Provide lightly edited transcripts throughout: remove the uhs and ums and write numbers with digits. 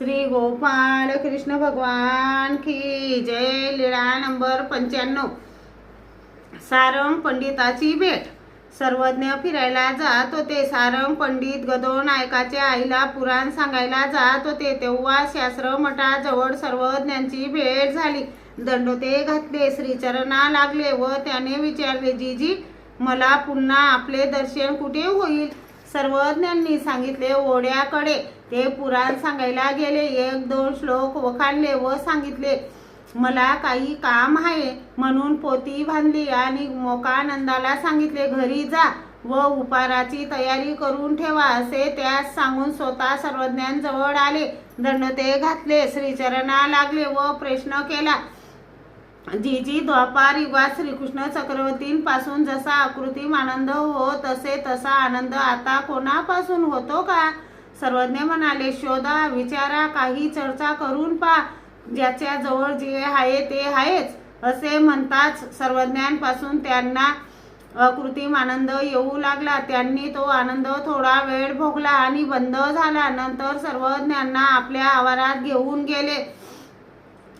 श्री गोपाळ कृष्ण भगवान की जय। लीळा नंबर 95। सारंग पंडिताची भेट। सर्वज्ञ फिरायला जात होते। सारंग पंडित गदो नायकाच्या आईला पुराण सांगायला जात होते तेव्हा शास्त्र मठाजवळ सर्वज्ञांची भेट झाली। दंडोते घातले, श्रीचरणा लागले व त्याने विचारले, जीजी मला पुन्हा आपले दर्शन कुठे होईल? सर्वज्ञांनी सांगितले, ओढ्याकडे। ते पुराण सांगायला गेले, एक दोन श्लोक वखाणले व सांगितले, मला काही काम आहे म्हणून पोती बांधली आणि मोकानंदाला सांगितले, घरी जा व उपाराची तयारी करून ठेवा असे त्यास सांगून स्वतः सर्वज्ञांजवळ आले। दंडोते घातले, श्रीचरणा लागले व प्रश्न केला, जीजी द्वापार युगात श्रीकृष्ण चक्रवर्तींपासून जसा अकृत्रिम आनंद होत असे तसा आनंद आता कोणापासून होतो का? सर्वज्ञ म्हणाले, शोधा, विचारा, काही चर्चा करून पहा, ज्याच्या जवळ जे आहे ते आहेच असे म्हणताच सर्वज्ञांपासून त्यांना अकृत्रिम आनंद येऊ लागला। त्यांनी तो आनंद थोडा वेळ भोगला आणि बंद झाला। नंतर सर्वज्ञांना आपल्या आवारात घेऊन गेले।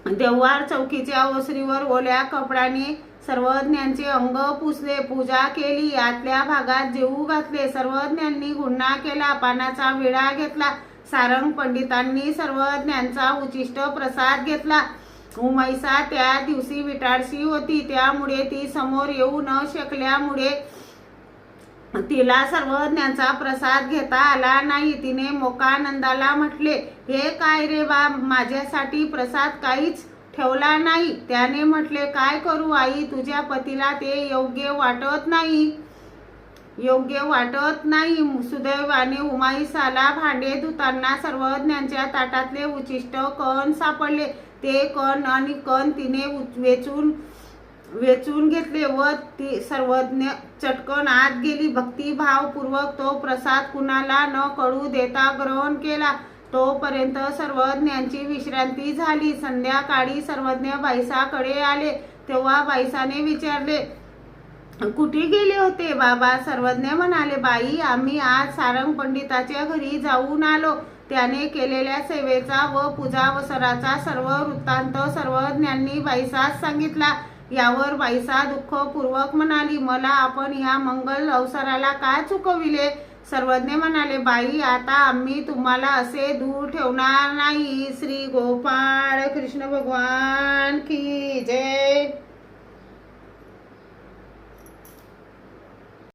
देववार चौकीच्या ओसरीवर ओल्या कपड्याने सर्वज्ञांचे अंग पुसले, पूजा केली, आतल्या भागात जेवू घातले। सर्वज्ञांनी गुन्हा केला, पानाचा विडा घेतला। सारंग पंडितांनी सर्वज्ञांचा उचिष्ट प्रसाद घेतला। उमैसा त्या दिवशी विटाळशी होती, त्यामुळे ती समोर येऊ न शकल्यामुळे तिला सर्वज्ञांचा प्रसाद घेता आला नाही। तिने मोकानंदाला म्हटले, हे काय रे बा, माझ्यासाठी प्रसाद काहीच ठेवला नाही। त्याने म्हटले, काय करू आई, तुझ्या पतीला ते योग्य वाटत नाही। सुदैवाने उमैसाला भांडे धुताना सर्वज्ञांच्या ताटातले उचिष्ट कण सापडले। ते कण आणि कण तिने वेचून घेतले व ती सर्वज्ञ चटकन आत गेली। भक्तिभावपूर्वक तो प्रसाद कुणाला न कळू देता ग्रहण केला। तोपर्यंत सर्वज्ञांची विश्रांती झाली। संध्याकाळी सर्वज्ञ बाईसाकडे आले तेव्हा बाईसाने विचारले, कुठे गेले होते बाबा? सर्वज्ञ म्हणाले, बाई, आम्ही आज सारंग पंडिताच्या घरी जाऊन आलो। त्याने केलेल्या सेवेचा व पूजावसराचा सर्व वृत्तांत सर्वज्ञांनी बाईसास सांगितला। यावर बाईसा दुःखपूर्वक म्हणाली, मला आपण या मंगल अवसराला का चुकविले? सर्वज्ञ म्हणाले, बाई, आता आम्ही तुम्हाला असे दूर ठेवणार नाही। श्री गोपाळ कृष्ण भगवान की जय।